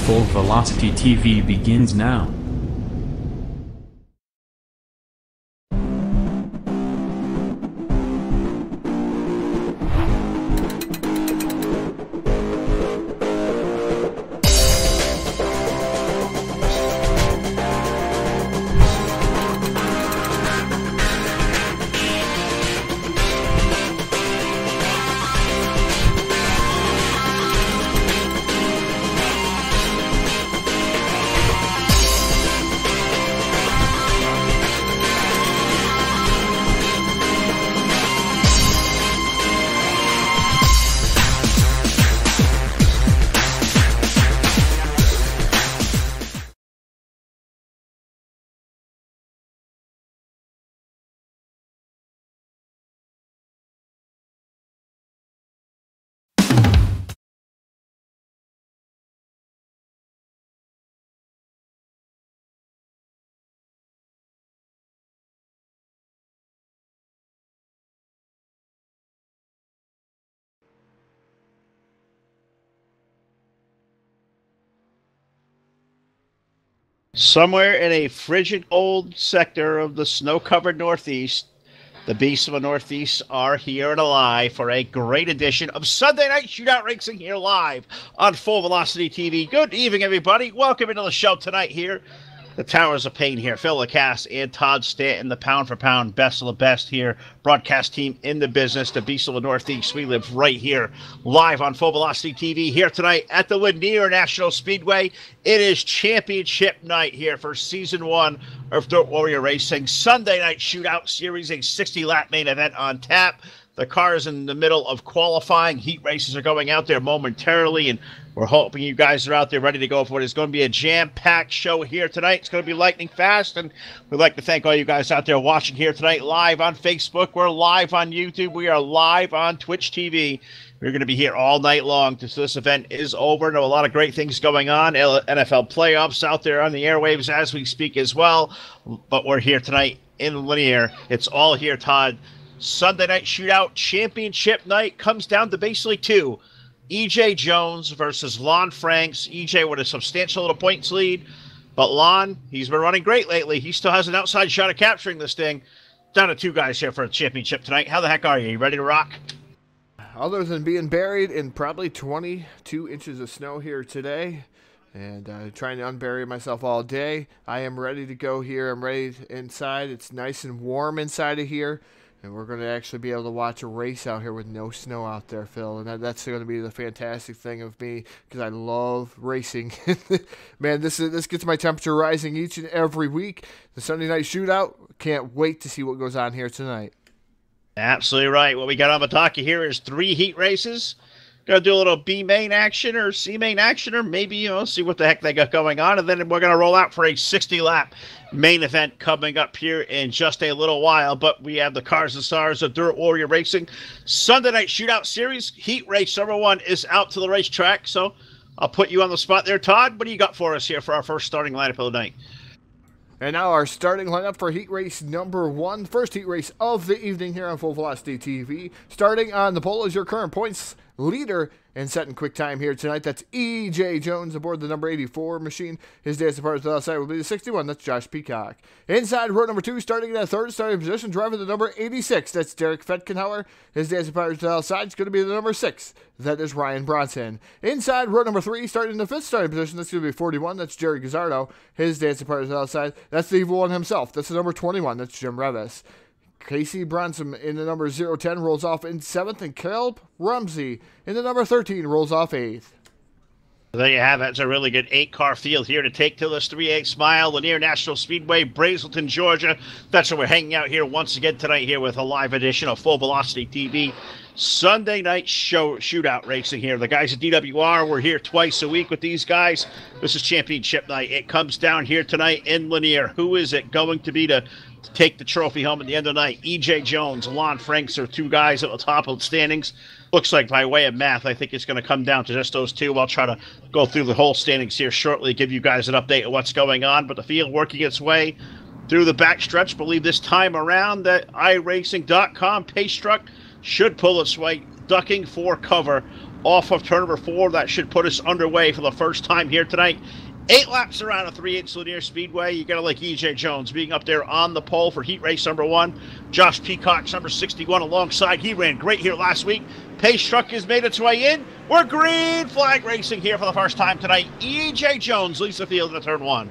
Full Velocity TV begins now. Somewhere in a frigid old sector of the snow-covered Northeast, the Beasts of the Northeast are here and alive for a great edition of Sunday Night Shootout Racing here live on Full Velocity TV. Good evening, everybody. Welcome into the show tonight here. The Towers of Pain here. Phil Lacasse and Todd Stanton, the pound-for-pound best of the best here. Broadcast team in the business, the Beasts of the Northeast. We live right here live on Full Velocity TV here tonight at the Lanier National Speedway. It is championship night here for Season 1 of Dirt Warrior Racing. Sunday Night Shootout Series, a 60-lap main event on tap. The car is in the middle of qualifying. Heat races are going out there momentarily, and we're hoping you guys are out there ready to go for what is going to be a jam-packed show here tonight. It's going to be lightning fast, and we'd like to thank all you guys out there watching here tonight live on Facebook. We're live on YouTube. We are live on Twitch TV. We're going to be here all night long until this event is over. There are a lot of great things going on. NFL playoffs out there on the airwaves as we speak as well. But we're here tonight in Lanier. It's all here, Todd. Sunday Night Shootout Championship night comes down to basically two. E.J. Jones versus Lon Franks. E.J. with a substantial little points lead. But Lon, he's been running great lately. He still has an outside shot of capturing this thing. Down to two guys here for a championship tonight. How the heck are you? You ready to rock? Other than being buried in probably 22 inches of snow here today and trying to unbury myself all day, I am ready to go here. I'm ready inside. It's nice and warm inside of here. And we're going to actually be able to watch a race out here with no snow out there, Phil. And that's going to be the fantastic thing of me because I love racing. Man, this gets my temperature rising each and every week. The Sunday Night Shootout, can't wait to see what goes on here tonight. Absolutely right. What we got on the docket here is 3 heat races. Going to do a little B main action or C main action or maybe, see what the heck they got going on. And then we're going to roll out for a 60-lap main event coming up here in just a little while. But we have the Cars and Stars of Dirt Warrior Racing Sunday Night Shootout Series. Heat race number 1 is out to the racetrack. So I'll put you on the spot there, Todd. What do you got for us here for our first starting lineup of the night? And now our starting lineup for heat race number 1. First heat race of the evening here on Full Velocity TV. Starting on the pole is your current points leader and setting quick time here tonight. That's E.J. Jones aboard the number 84 machine. His dance department to the outside will be the 61. That's Josh Peacock. Inside row number 2, starting in that third starting position, driving the number 86. That's Derek Fetkenhauer. His dance department to the outside is going to be the number 6. That is Ryan Bronson. Inside row number 3, starting in the fifth starting position, that's going to be 41. That's Jerry Gazzardo. His dance department to the outside, that's the evil one himself. That's the number 21. That's Jim Revis. Casey Bronson in the number 010 rolls off in 7th, and Caleb Rumsey in the number 13 rolls off 8th. There you have it. It's a really good 8-car field here to take to this 3/8 mile Lanier National Speedway, Brazelton, Georgia. That's where we're hanging out here once again tonight here with a live edition of Full Velocity TV. Sunday Night Shootout Racing here. The guys at DWR, we're here twice a week with these guys. This is championship night. It comes down here tonight in Lanier. Who is it going to be to take the trophy home at the end of the night? E.J. Jones, Lon Franks are 2 guys at the top of the standings. Looks like by way of math, I think it's going to come down to just those 2. I'll try to go through the whole standings here shortly, give you guys an update of what's going on. But the field working its way through the backstretch. Believe this time around that iRacing.com pace truck should pull its way, ducking for cover off of turn number 4. That should put us underway for the first time here tonight. 8 laps around a 3/8 Lanier Speedway. You gotta like E.J. Jones being up there on the pole for heat race number 1. Josh Peacock's number 61 alongside. He ran great here last week. Pace truck has made its way in. We're green flag racing here for the first time tonight. E.J. Jones leads the field in turn 1.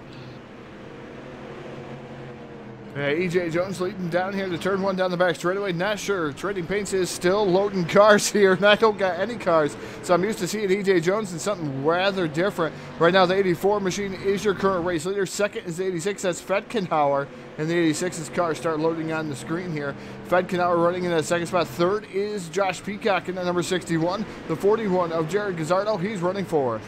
E.J. Jones leading down here to turn 1 down the back straightaway. Not sure. Trading Paints is still loading cars here, and I don't got any cars. So I'm used to seeing E.J. Jones in something rather different. Right now, the 84 machine is your current race leader. Second is the 86. That's Fedkenhauer. And the 86's cars start loading on the screen here. Fedkenhauer running in that second spot. Third is Josh Peacock in that number 61. The 41 of Jared Gazzardo. He's running fourth.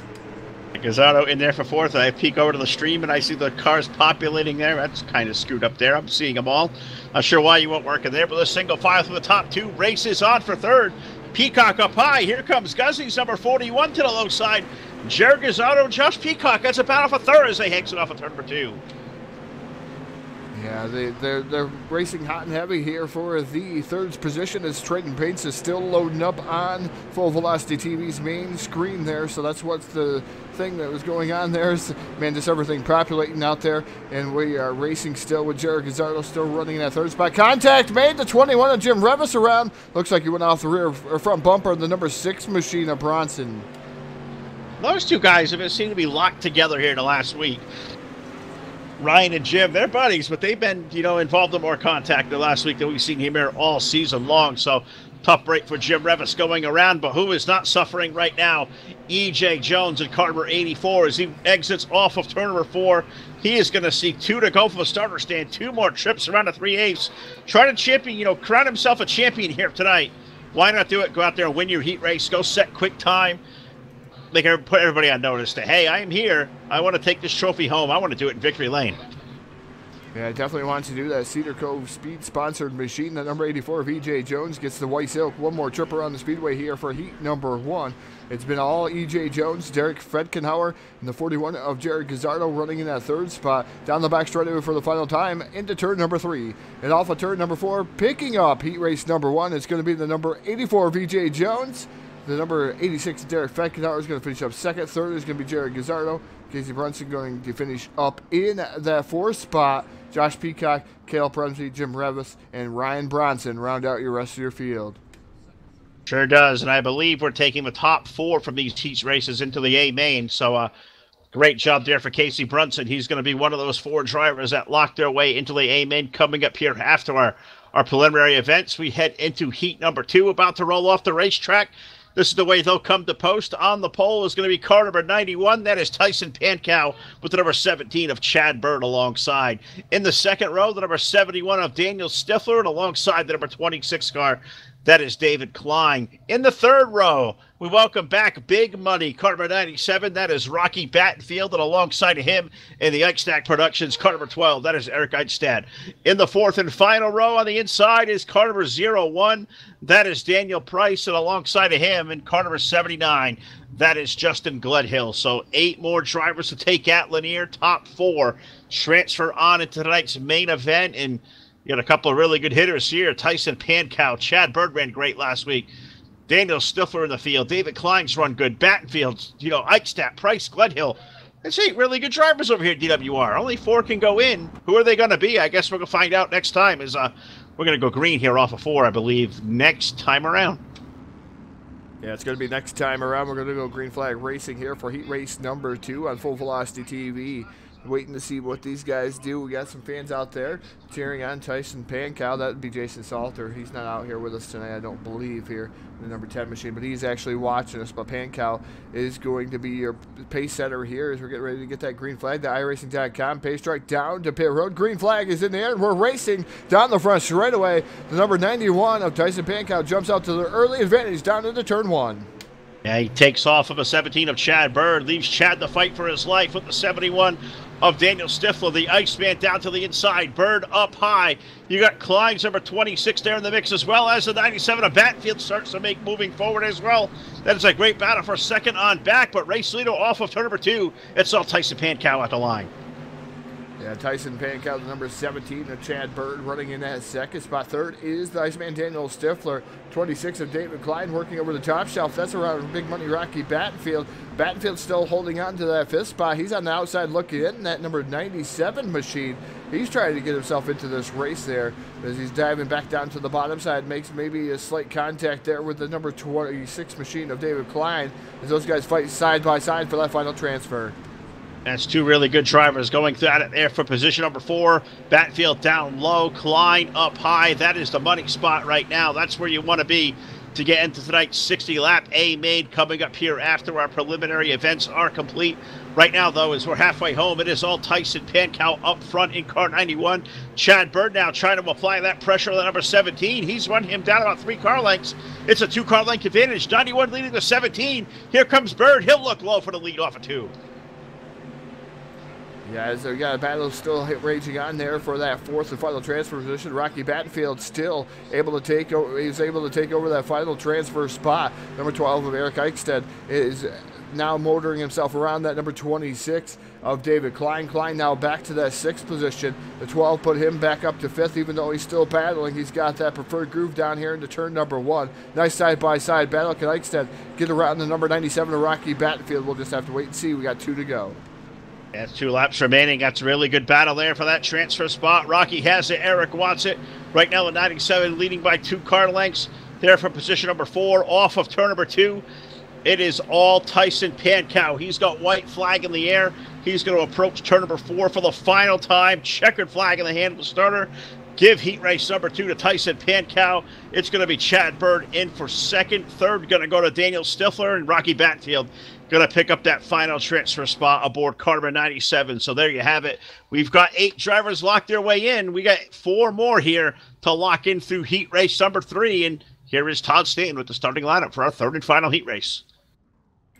Gazzardo in there for fourth. I peek over to the stream and I see the cars populating there. That's kind of screwed up there. I'm seeing them all. Not sure why you won't work in there, but the single file through the top 2 races on for third. Peacock up high. Here comes Guzzi's number 41 to the low side. Jared Gazzardo, Josh Peacock. That's a battle for third as they exit off of turn number 2. Yeah, they're racing hot and heavy here for the third position as Trading Paints is still loading up on Full Velocity TV's main screen there. So that's what's the thing that was going on there. Is, man, just everything populating out there. And we are racing still with Jared Gazzardo still running in that third spot. Contact made the 21 of Jim Revis around. Looks like he went off the rear or front bumper of the number 6 machine of Bronson. Those two guys have seemed to be locked together here in the last week. Ryan and Jim, they're buddies, but they've been, involved in more contact the last week than we've seen him here all season long. So tough break for Jim Revis going around, but who is not suffering right now? E.J. Jones in car number 84 as he exits off of turn number 4. He is going to see 2 to go from the starter stand. 2 more trips around the 3/8. Trying to champion, crown himself a champion here tonight. Why not do it? Go out there and win your heat race. Go set quick time. They can put everybody on notice that, hey, I am here. I want to take this trophy home. I want to do it in victory lane. Yeah, I definitely want to do that. Cedar Cove Speed-sponsored machine. The number 84 of E.J. Jones gets the white silk. One more trip around the speedway here for heat number 1. It's been all E.J. Jones, Derek Fedkenhauer, and the 41 of Jared Gazzardo running in that third spot. Down the back straightaway for the final time into turn number 3. And off of turn number 4, picking up heat race number 1. It's going to be the number 84 of E.J. Jones. The number 86, Derek Fedkenhauer, is going to finish up second. Third is going to be Jared Gazzardo. Casey Brunson going to finish up in that 4th spot. Josh Peacock, Cale Prunty, Jim Revis, and Ryan Bronson round out your rest of your field. Sure does, and I believe we're taking the top 4 from these heat races into the A main. So great job there for Casey Brunson. He's going to be one of those 4 drivers that lock their way into the A main. Coming up here after our preliminary events, we head into heat number 2, about to roll off the racetrack. This is the way they'll come to post. On the pole is going to be car number 91. That is Tyson Pankow with the number 17 of Chad Bird alongside. In the second row, the number 71 of Daniel Stifler, and alongside the number 26 car, that is David Klein. In the third row, we welcome back Big Money, car number 97. That is Rocky Battenfield, and alongside of him in the Eichstack Productions, car number 12. That is Eric Eichstadt. In the fourth and final row on the inside is car number 01. That is Daniel Price, and alongside of him in car number 79, that is Justin Gledhill. So 8 more drivers to take at Lanier. Top 4 transfer on into tonight's main event, and you got a couple of really good hitters here. Tyson Pankow, Chad Bird ran great last week. Daniel Stifler in the field. David Klein's run good. Battenfield, Eichstadt, Price, Gledhill. That's 8 really good drivers over here at DWR. Only 4 can go in. Who are they going to be? I guess we're going to find out next time. We're going to go green here off of 4, I believe, next time around. Yeah, it's going to be next time around. We're going to go green flag racing here for heat race number 2 on Full Velocity TV. Waiting to see what these guys do. We got some fans out there cheering on Tyson Pankow. That would be Jason Salter. He's not out here with us tonight, I don't believe, here in the number 10 machine, but he's actually watching us. But Pankow is going to be your pace setter here as we're getting ready to get that green flag. The iRacing.com pace strike down to pit road. Green flag is in the air, and we're racing down the front straightaway. The number 91 of Tyson Pankow jumps out to the early advantage down into turn 1. Yeah, he takes off of a 17 of Chad Bird, leaves Chad to fight for his life with the 71 of Daniel Stifler, the Iceman down to the inside. Bird up high. You got Klein's number 26 there in the mix, as well as the 97 of Battenfield starts to make moving forward as well. That is a great battle for second on back, but race leader off of turn number 2. It's all Tyson Pankow at the line. Yeah, Tyson Pankow, the number 17 of Chad Bird, running in that second spot. Third is the Iceman Daniel Stifler. 26 of David Klein working over the top shelf. That's around Big Money Rocky Battenfield. Battenfield still holding on to that fifth spot. He's on the outside looking in. That number 97 machine, he's trying to get himself into this race there as he's diving back down to the bottom side. Makes maybe a slight contact there with the number 26 machine of David Klein as those guys fight side by side for that final transfer. That's two really good drivers going at it there for position number 4. Battenfield down low, Klein up high. That is the money spot right now. That's where you want to be to get into tonight's 60-lap A-Main coming up here after our preliminary events are complete. Right now, though, as we're halfway home, it is all Tyson Pankow up front in car 91. Chad Bird now trying to apply that pressure on the number 17. He's run him down about 3 car lengths. It's a 2-car length advantage. 91 leading the 17. Here comes Bird. He'll look low for the lead off of 2. Yeah, so we got a battle still raging on there for that fourth and final transfer position. Rocky Battenfield still able to take over. He's able to take over that final transfer spot. Number 12 of Eric Eichstead is now motoring himself around that number 26 of David Klein. Klein now back to that 6th position. The 12 put him back up to 5th, even though he's still battling. He's got that preferred groove down here into turn number 1. Nice side-by-side battle. Can Eichstead get around the number 97 of Rocky Battenfield? We'll just have to wait and see. We got 2 to go. That's 2 laps remaining. That's a really good battle there for that transfer spot. Rocky has it. Eric wants it. Right now, the 97 leading by 2 car lengths. There for position number 4. Off of turn number 2, it is all Tyson Pankow. He's got white flag in the air. He's going to approach turn number 4 for the final time. Checkered flag in the hand of the starter. Give heat race number 2 to Tyson Pankow. It's going to be Chad Bird in for 2nd. 3rd going to go to Daniel Stifler, and Rocky Battenfield going to pick up that final transfer spot aboard car number 97. So there you have it. We've got 8 drivers locked their way in. We got 4 more here to lock in through heat race number 3. And here is Todd Stanton with the starting lineup for our 3rd and final heat race.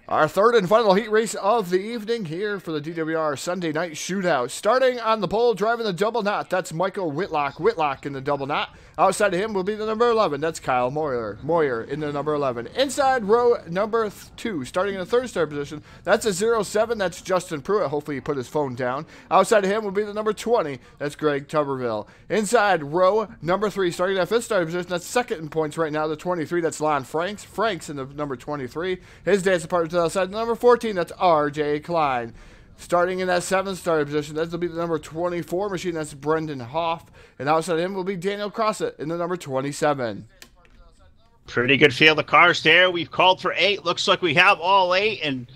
Our 3rd and final heat race of the evening here for the DWR Sunday Night Shootout. Starting on the pole, driving the double knot, that's Michael Whitlock. Whitlock in the double knot. Outside of him will be the number 11. That's Kyle Moyer in the number 11. Inside row number 2, starting in the 3rd start position, that's a 07. That's Justin Pruitt. Hopefully he put his phone down. Outside of him will be the number 20. That's Greg Tuberville. Inside row number 3, starting in that 5th start position, that's 2nd in points right now, the 23. That's Lon Franks. Franks in the number 23. His dance partner to the outside, the number 14. That's R.J. Klein. Starting in that 7th starter position, that will be the number 24 machine. That's Brendan Hoff. And outside of him will be Daniel Crossett in the number 27. Pretty good field of cars there. We've called for 8. Looks like we have all 8. And,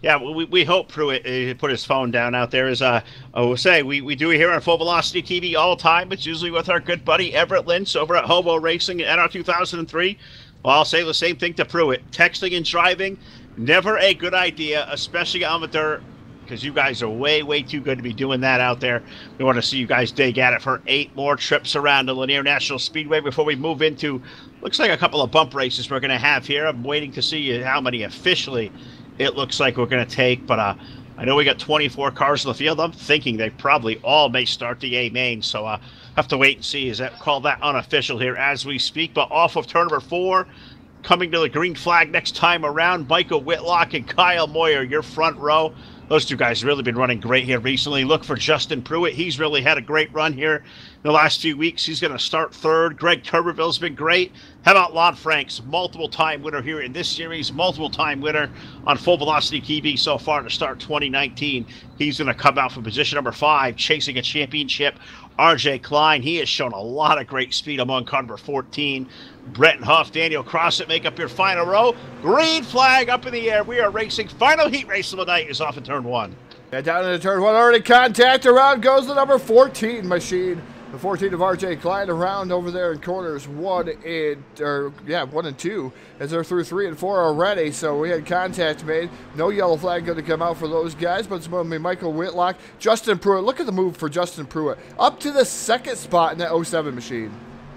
yeah, we hope Pruitt put his phone down out there. As I will say, we do it here on Full Velocity TV all the time. It's usually with our good buddy Everett Lynch over at Hobo Racing at NR 2003. Well, I'll say the same thing to Pruitt. Texting and driving, never a good idea, especially on the dirt, because you guys are way, way too good to be doing that out there. We want to see you guys dig at it for 8 more trips around the Lanier National Speedway before we move into, looks like a couple of bump races we're going to have here. I'm waiting to see how many officially it looks like we're going to take, but I know we got 24 cars in the field. I'm thinking they probably all may start the A-Main, so have to wait and see. Is that call that unofficial here as we speak? But off of turn number 4, coming to the green flag next time around, Michael Whitlock and Kyle Moyer, your front row. Those 2 guys have really been running great here recently. Look for Justin Pruitt. He's really had a great run here in the last few weeks. He's going to start 3rd. Greg Tuberville's been great. How about Lon Franks? Multiple-time winner here in this series. Multiple-time winner on Full Velocity TV so far to start 2019. He's going to come out from position number 5, chasing a championship. R.J. Klein, he has shown a lot of great speed among car number 14. Brett Huff, Daniel Crossett make up your final row. Green flag up in the air. We are racing. Final heat race of the night is off in turn 1. Yeah, down into turn 1, already contact. Around goes the number 14 machine. The 14 of R.J. Klein around over there in corners 1 and 2, as they're through 3 and 4 already. So we had contact made. No yellow flag going to come out for those guys, but it's going to be Michael Whitlock. Justin Pruitt. Look at the move for Justin Pruitt. Up to the 2nd spot in that 07 machine.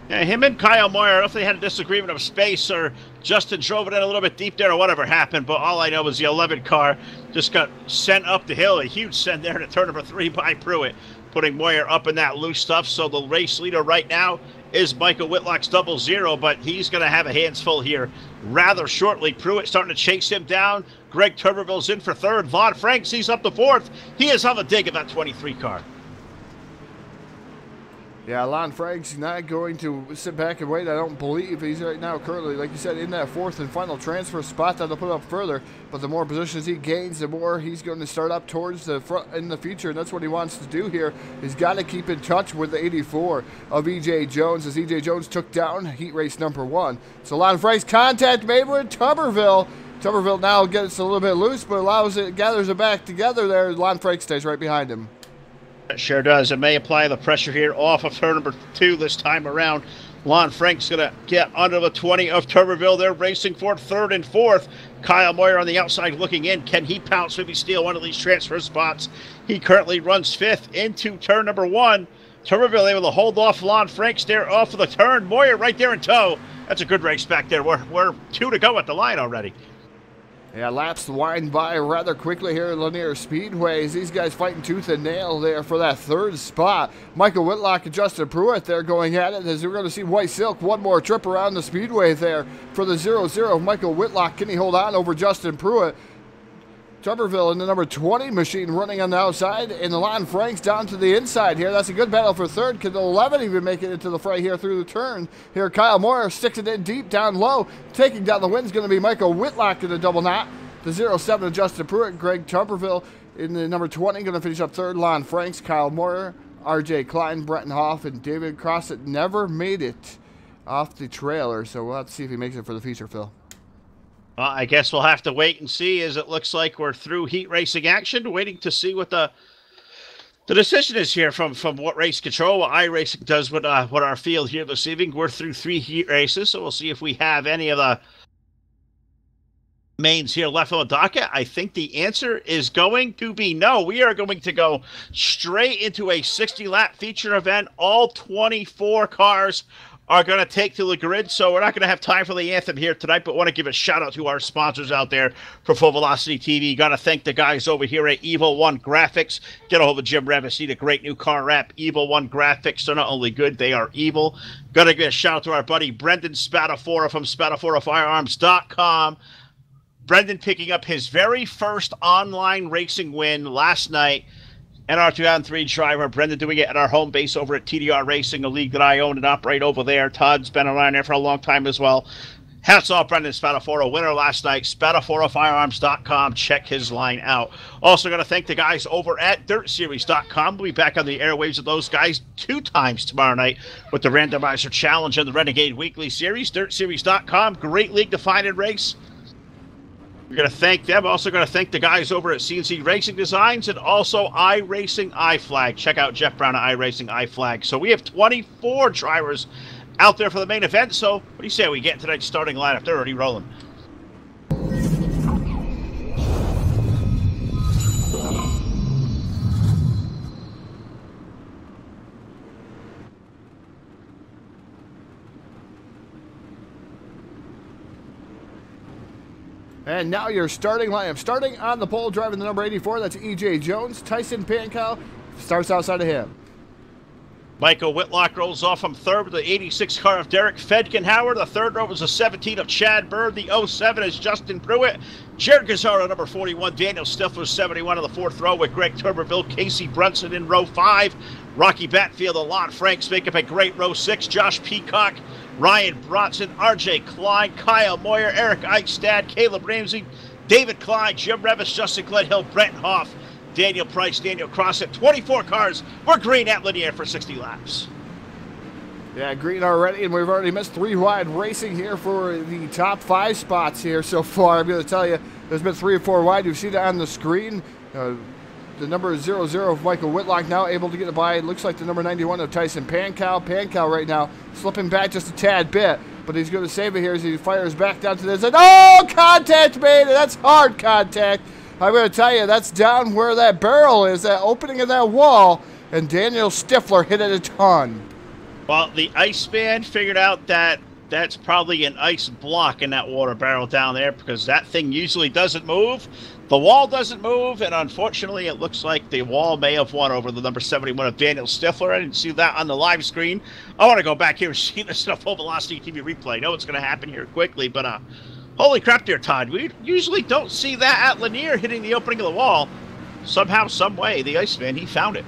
Yeah, him and Kyle Moyer, I don't know if they had a disagreement of space or Justin drove it in a little bit deep there or whatever happened, but all I know is the 11 car just got sent up the hill. A huge send there to turn number 3 by Pruitt, putting Moyer up in that loose stuff. So the race leader right now is Michael Whitlock's 00, but he's going to have a hands full here rather shortly. Pruitt starting to chase him down. Greg Tuberville's in for 3rd. Lon Franks, he's up to 4th. He is on the dig of that 23 car. Yeah, Lon Frank's not going to sit back and wait. I don't believe he's right now currently, like you said, in that fourth and final transfer spot that they'll put up further. But the more positions he gains, the more he's going to start up towards the front in the future. And that's what he wants to do here. He's got to keep in touch with the 84 of E.J. Jones, as E.J. Jones took down heat race number 1. So Lon Frank's contact made with Tuberville. Tuberville now gets a little bit loose, but gathers it back together there. Lon Frank stays right behind him. It sure does. It may apply the pressure here off of turn number 2 this time around. Lon Frank's going to get under the 20 of Tuberville. They're racing for 3rd and 4th. Kyle Moyer on the outside looking in. Can he pounce, maybe steal one of these transfer spots? He currently runs 5th into turn number 1. Tuberville able to hold off Lon Frank's there off of the turn. Moyer right there in tow. That's a good race back there. We're 2 to go at the line already. Yeah, laps wind by rather quickly here at Lanier Speedways. These guys fighting tooth and nail there for that 3rd spot. Michael Whitlock and Justin Pruitt there going at it, as we're going to see White Silk one more trip around the speedway there for the 0-0 of Michael Whitlock. Can he hold on over Justin Pruitt? Tuberville in the number 20 machine running on the outside, and the Lon Frank's down to the inside here. That's a good battle for 3rd. Can the 11 even make it into the fray here through the turn? Here, Kyle Moyer sticks it in deep down low. Taking down the win is going to be Michael Whitlock in the double knot. The 0-7 of Justin Pruitt. Greg Tuberville in the number 20 going to finish up 3rd. Lon Frank's, Kyle Moyer, R.J. Klein, Brenton Hoff, and David Crossett never made it off the trailer, so we'll have to see if he makes it for the feature, Phil. I guess we'll have to wait and see, as it looks like we're through heat racing action, waiting to see what the decision is here from what race control, what iRacing does with what our field here this evening. We're through 3 heat races, so we'll see if we have any of the mains here left on the docket. I think the answer is going to be no. We are going to go straight into a 60-lap feature event. All 24 cars are going to take to the grid, so we're not going to have time for the anthem here tonight, but want to give a shout out to our sponsors out there for Full Velocity TV. Got to thank the guys over here at Evil One Graphics. Get a hold of Jim Revis. Need a great new car wrap. Evil One Graphics. They're not only good, they are evil. Got to give a shout out to our buddy Brendan Spadafora from SpadaforaFirearms.com. Brendan picking up his very first online racing win last night. NR 2003 driver, Brendan doing it at our home base over at TDR Racing, a league that I own and operate over there. Todd's been around there for a long time as well. Hats off Brendan Spadafora, winner last night. SpadaforaFirearms.com. Check his line out. Also going to thank the guys over at DirtSeries.com. We'll be back on the airwaves of those guys 2 times tomorrow night with the Randomizer Challenge and the Renegade Weekly Series. DirtSeries.com, great league to find and race. We're going to thank them. Also going to thank the guys over at CNC Racing Designs and also iRacing iFlag. Check out Jeff Brown at iRacing iFlag. So we have 24 drivers out there for the main event. So what do you say we get tonight's starting lineup? They're already rolling. And now your starting lineup. Starting on the pole, driving the number 84, that's E.J. Jones. Tyson Pankow starts outside of him. Michael Whitlock rolls off from 3rd with the 86 car of Derek Fedgenhauer. The 3rd row was the 17 of Chad Bird. The 07 is Justin Pruitt. Jared Gazzaro, number 41. Daniel Stifler, 71 on the 4th row with Greg Tuberville. Casey Brunson in row 5. Rocky Batfield and Lon Franks make up a great row 6. Josh Peacock, Ryan Bronson, R.J. Klein, Kyle Moyer, Eric Eichstad, Caleb Ramsey, David Klein, Jim Revis, Justin Gledhill, Brent Hoff, Daniel Price, Daniel Crossett. 24 cars. We're green at Lanier for 60 laps. Yeah, green already, and we've already missed 3 wide racing here for the top 5 spots here so far. I'm going to tell you, there's been 3 or 4 wide. You see that on the screen. The number 00 of Michael Whitlock now able to get it by. It looks like the number 91 of Tyson Pankow. Pankow right now slipping back just a tad bit, but he's going to save it here as he fires back down to this. And oh, contact made it. That's hard contact. I'm going to tell you, that's down where that barrel is, that opening of that wall, and Daniel Stifler hit it a ton. Well, the Iceman figured out that that's probably an ice block in that water barrel down there, because that thing usually doesn't move. The wall doesn't move, and unfortunately, it looks like the wall may have won over the number 71 of Daniel Stifler. I didn't see that on the live screen. I want to go back here and see this stuff on Velocity TV replay. I know it's going to happen here quickly, but holy crap there, Todd. We usually don't see that at Lanier hitting the opening of the wall. Somehow, some way, the Iceman, he found it.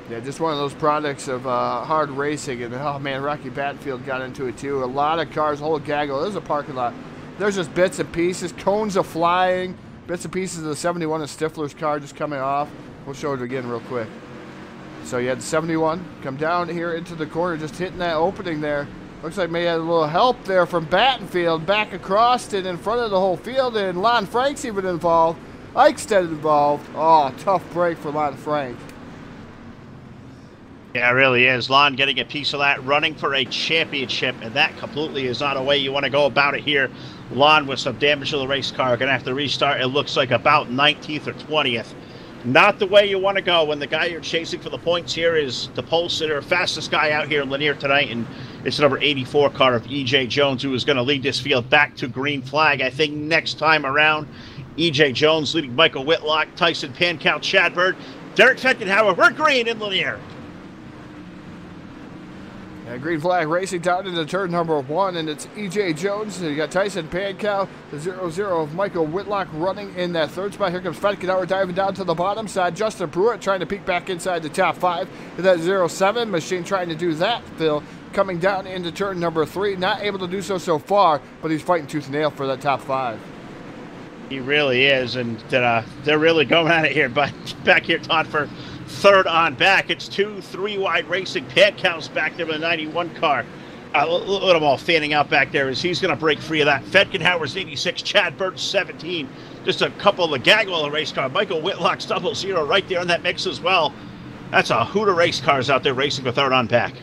Yeah, just one of those products of hard racing. And, oh, man, Rocky Battenfield got into it, too. A lot of cars, whole gaggle. There's a parking lot. There's just bits and pieces. Cones are flying. Bits and pieces of the 71 of Stifler's car just coming off. We'll show it again real quick. So you had the 71 come down here into the corner, just hitting that opening there. Looks like maybe had a little help there from Battenfield. Back across it in front of the whole field. And Lon Frank's even involved. Eichstead involved. Oh, tough break for Lon Frank. Yeah, it really is. Lon getting a piece of that, running for a championship, and that completely is not a way you want to go about it here. Lon with some damage to the race car, going to have to restart. It looks like about 19th or 20th. Not the way you want to go when the guy you're chasing for the points here is the pole sitter, fastest guy out here in Lanier tonight, and it's number 84 car of E.J. Jones, who is going to lead this field back to green flag. I think next time around, E.J. Jones leading Michael Whitlock, Tyson Pankow, Chad Bird, Derek Fettenhauer. We're green in Lanier. Yeah, green flag racing down into turn number 1, and it's E.J. Jones. You got Tyson Pankow, the 0-0 of Michael Whitlock running in that third spot. Here comes Fettenhauer diving down to the bottom side. Justin Pruitt trying to peek back inside the top 5. That 0-7 machine trying to do that, Phil. Coming down into turn number 3. Not able to do so far, but he's fighting tooth and nail for that top 5. He really is, and they're really going at it here. But back here, Todd, for third on back. It's 2-3 wide racing. Pankow's back there with a 91 car. Look at them all fanning out back there as he's going to break free of that. Fettenhauer's 86, Chad Bird's 17. Just a couple of the gaggle of the race car. Michael Whitlock's 0-0 right there in that mix as well. That's a hoot of race cars out there racing for third on back.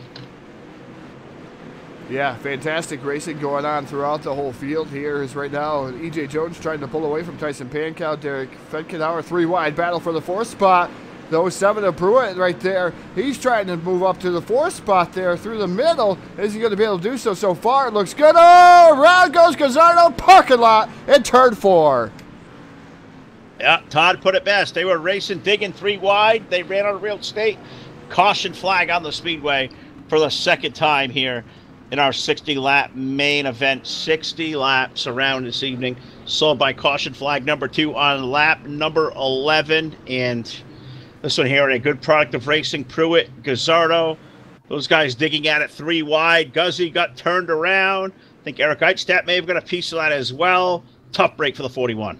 Yeah, fantastic racing going on throughout the whole field here. Is right now E.J. Jones trying to pull away from Tyson Pankow. Derek Fettenhauer, 3 wide battle for the 4th spot. The 07 of Pruitt right there. He's trying to move up to the 4th spot there through the middle. Is he going to be able to do so? So far, it looks good. Oh, around goes Gazzardo, parking lot in turn 4. Yeah, Todd put it best. They were racing, digging 3 wide. They ran out of real estate. Caution flag on the speedway for the second time here in our 60-lap main event. 60 laps around this evening. Sold by caution flag number 2 on lap number 11. And this one here, a good product of racing. Pruitt, Gazzardo, those guys digging at it 3 wide. Guzzi got turned around. I think Eric Eichstadt may have got a piece of that as well. Tough break for the 41.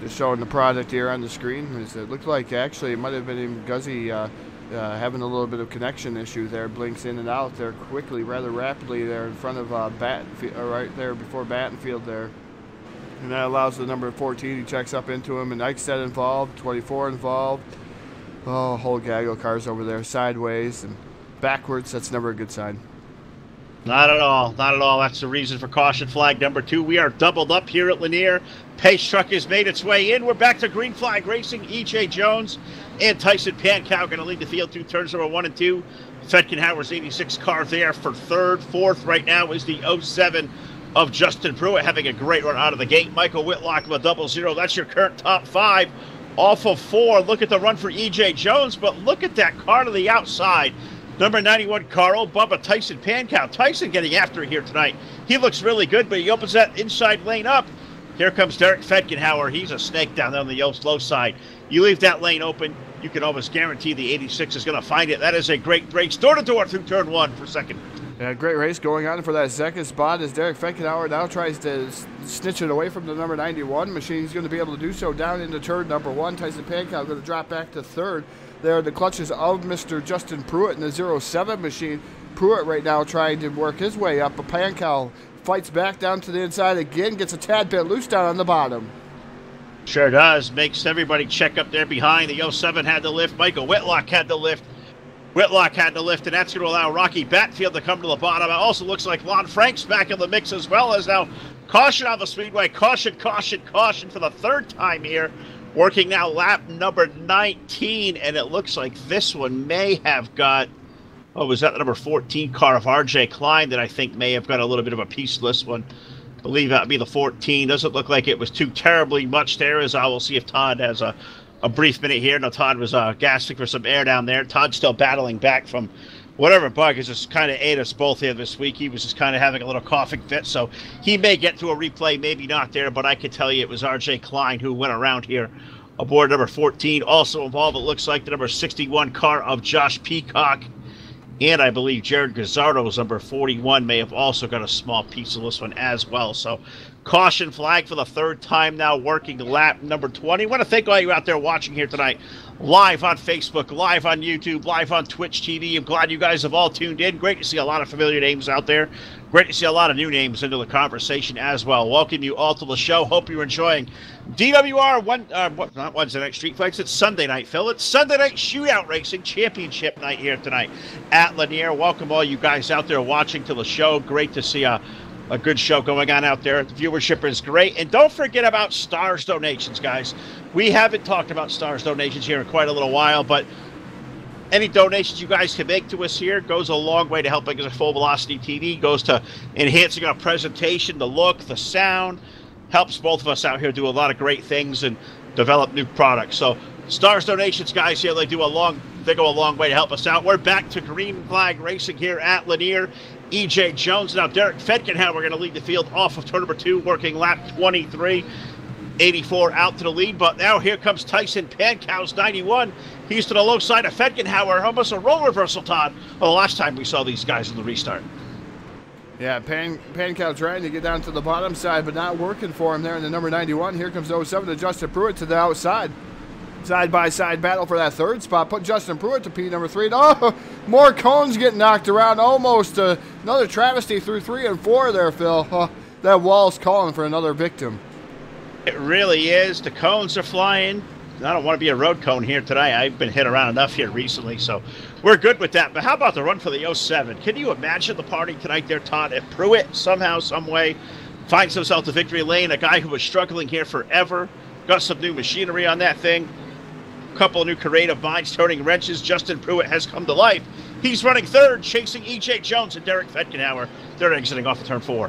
Just showing the product here on the screen. It looked like actually it might have been even Guzzi having a little bit of connection issue there. Blinks in and out there quickly, rather rapidly there in front of Battenfield, right there before Battenfield there. And that allows the number 14, he checks up into him, and Eichstead involved, 24 involved. Oh, whole gaggle of cars over there, sideways and backwards. That's never a good sign. Not at all. Not at all. That's the reason for caution flag number 2. We are doubled up here at Lanier. Pace truck has made its way in. We're back to green flag racing. E.J. Jones and Tyson Pankow going to lead the field through turns number 1 and 2. Fettenhauer's 86 car there for third. Fourth right now is the 07 of Justin Pruitt, having a great run out of the gate. Michael Whitlock with a 0-0. That's your current top 5. Off of 4. Look at the run for E.J. Jones, but look at that car to the outside. Number 91, Carl Bubba Tyson Pankow. Tyson getting after it here tonight. He looks really good, but he opens that inside lane up. Here comes Derek Fettenhauer. He's a snake down there on the low side. You leave that lane open, you can almost guarantee the 86 is going to find it. That is a great race. Door-to-door through turn 1 for second. Yeah, great race going on for that second spot as Derek Fettenhauer now tries to snitch it away from the number 91 machine. He's going to be able to do so down into turn number 1. Tyson Pankow going to drop back to third. There are the clutches of Mr. Justin Pruitt in the 07 machine. Pruitt right now trying to work his way up, but Pankow fights back down to the inside again, gets a tad bit loose down on the bottom. Sure does. Makes everybody check up there behind. The 07 had to lift. Michael Whitlock had to lift. Whitlock had to lift, and that's going to allow Rocky Battenfield to come to the bottom. It also looks like Lon Frank's back in the mix as well as now caution on the speedway. Caution, caution, caution for the third time here. Working now lap number 19, and it looks like this one may have got, oh, was that the number 14 car of RJ Klein that I think may have got a little bit of a piece of this one. I believe that would be the 14. Doesn't look like it was too terribly much there, as I will see if Todd has a brief minute here. No, Todd was gasping for some air down there. Todd's still battling back from whatever bug has just kind of ate us both here this week. He was just kind of having a little coughing fit, so he may get to a replay, maybe not there, but I can tell you it was RJ Klein who went around here aboard number 14. Also involved, it looks like, the number 61 car of Josh Peacock, and I believe Jared Gazzardo's number 41 may have also got a small piece of this one as well. So caution flag for the third time now, working lap number 20. I want to thank all you out there watching here tonight, live on Facebook, live on YouTube, live on Twitch TV. I'm glad you guys have all tuned in. Great to see a lot of familiar names out there. Great to see a lot of new names into the conversation as well. Welcome you all to the show. Hope you're enjoying DWR not Wednesday night street fights. It's Sunday night, Phil. It's Sunday night shootout racing championship night here tonight at Lanier. Welcome all you guys out there watching to the show. Great to see a good show going on out there. The viewership is great. And don't forget about Stars donations, guys. We haven't talked about Stars donations here in quite a little while, but any donations you guys can make to us here goes a long way to helping us at Full Velocity TV, goes to enhancing our presentation, the look, the sound, helps both of us out here do a lot of great things and develop new products. So Stars donations, guys, here, they go a long way to help us out. We're back to green flag racing here at Lanier. EJ Jones, now Derek Fetkenhauer, we're going to lead the field off of turn number 2, working lap 23. 84 out to the lead, but now here comes Tyson Pankow's 91. He's to the low side of Fetkenhauer, almost a role reversal, Todd. Well, the last time we saw these guys in the restart. Yeah, Pankow trying to get down to the bottom side, but not working for him there in the number 91. Here comes 07 to Justin Pruitt to the outside. Side-by-side battle for that third spot. Put Justin Pruitt to P number 3. Oh, more cones getting knocked around. Almost another travesty through 3 and 4 there, Phil. Oh, that wall's calling for another victim. It really is. The cones are flying. I don't want to be a road cone here today. I've been hit around enough here recently, so we're good with that. But how about the run for the 07? Can you imagine the party tonight there, Todd? If Pruitt somehow, some way finds himself to victory lane, a guy who was struggling here forever, got some new machinery on that thing, a couple of new creative minds turning wrenches. Justin Pruitt has come to life. He's running third, chasing E.J. Jones and Derek Fetkenhauer. They're exiting off of turn 4.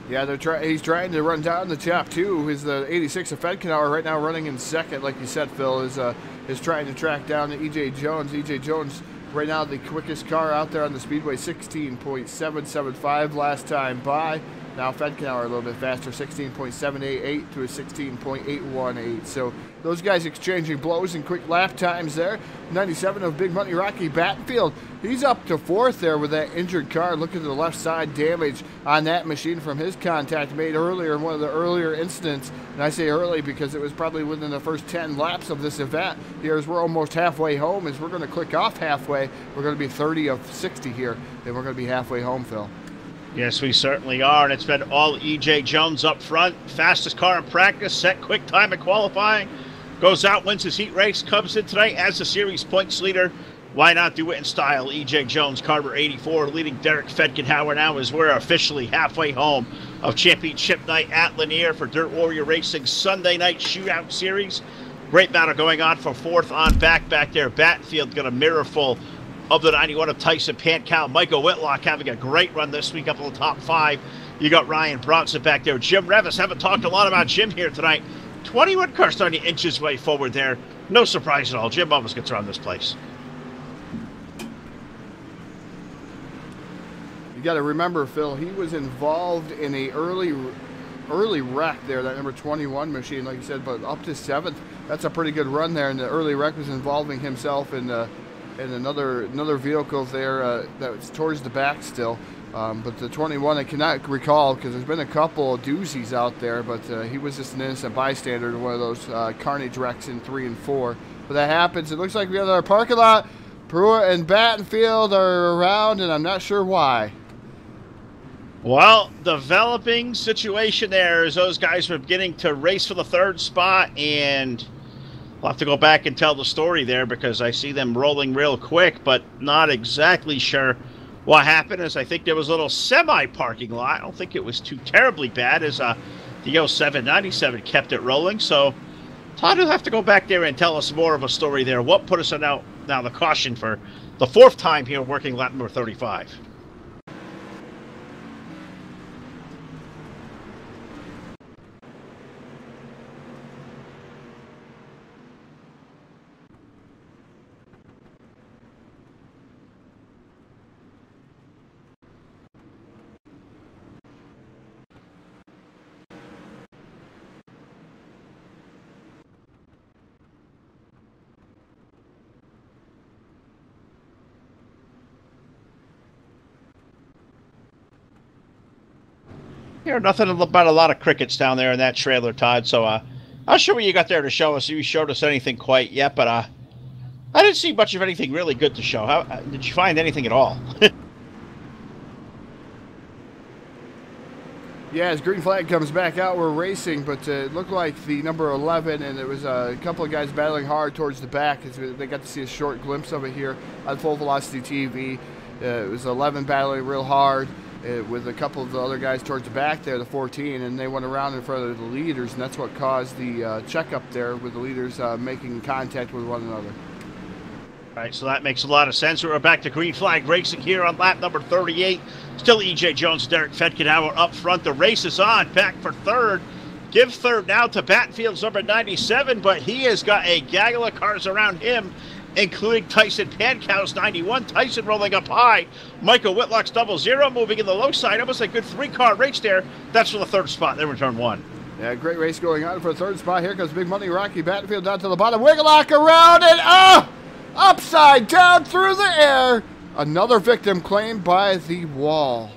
Yeah, he's trying to run down the top 2. Is the 86 of Fetkenhauer right now running in second, like you said, Phil, is trying to track down the E.J. Jones. E.J. Jones right now the quickest car out there on the speedway, 16.775 last time by. Now Fetkenhauer a little bit faster, 16.788 to a 16.818. So those guys exchanging blows and quick lap times there. 97 of Big Money Rocky Battenfield. He's up to 4th there with that injured car. Look at the left side damage on that machine from his contact made earlier in one of the earlier incidents. And I say early because it was probably within the first 10 laps of this event. Here as we're almost halfway home, as we're going to click off halfway, we're going to be 30 of 60 here. Then we're going to be halfway home, Phil. Yes, we certainly are, and it's been all E.J. Jones up front. Fastest car in practice, set quick time in qualifying. Goes out, wins his heat race, comes in tonight as the series points leader. Why not do it in style? E.J. Jones, Carver 84, leading Derek Fetkenhauer now as we're officially halfway home of championship night at Lanier for Dirt Warrior Racing Sunday night shootout series. Great battle going on for 4th on back there. Battenfield got a mirror full of the 91 of Tyson Pankow. Michael Whitlock having a great run this week up in the top 5. You got Ryan Bronson back there. Jim Revis, haven't talked a lot about Jim here tonight. 21 car starting to inch his way forward there. No surprise at all. Jim almost gets around this place. You got to remember, Phil, he was involved in a early wreck there, that number 21 machine, like you said, but up to 7th. That's a pretty good run there, and the early wreck was involving himself in another vehicle there that was towards the back still. But the 21, I cannot recall because there's been a couple of doozies out there, but he was just an innocent bystander in one of those carnage wrecks in 3 and 4. But that happens. It looks like we have our parking lot. Pruitt and Battenfield are around, and I'm not sure why. Well, developing situation there as those guys were beginning to race for the 3rd spot, and I'll have to go back and tell the story there because I see them rolling real quick, but not exactly sure what happened. As I think there was a little semi-parking lot. I don't think it was too terribly bad as The 0797 kept it rolling, so Todd will have to go back there and tell us more of a story there. What put us on now the caution for the 4th time here working lap number 35. Hear nothing about a lot of crickets down there in that trailer, Todd. So not sure what you got there to show us. You showed us anything quite yet, but I didn't see much of anything really good to show. How did you find anything at all? Yeah, as green flag comes back out, we're racing, but it looked like the number 11, and there was a couple of guys battling hard towards the back. They got to see a short glimpse of it here on Full Velocity TV. It was 11 battling real hard with a couple of the other guys towards the back there, the 14, and they went around in front of the leaders, and that's what caused the checkup there with the leaders making contact with one another. All right, so that makes a lot of sense. We're back to green flag racing here on lap number 38. Still E.J. Jones, Derek Fedkenhauer up front. The race is on, back for third. Give third now to Battenfield's number 97, but he has got a gaggle of cars around him, including Tyson Pankow's 91. Tyson rolling up high. Michael Whitlock's 00 moving in the low side. Almost a good 3-car race there. That's for the 3rd spot. They're in turn 1. Yeah, great race going on for the 3rd spot. Here comes Big Money Rocky Battenfield down to the bottom. Whitlock around and upside down through the air. Another victim claimed by the wall.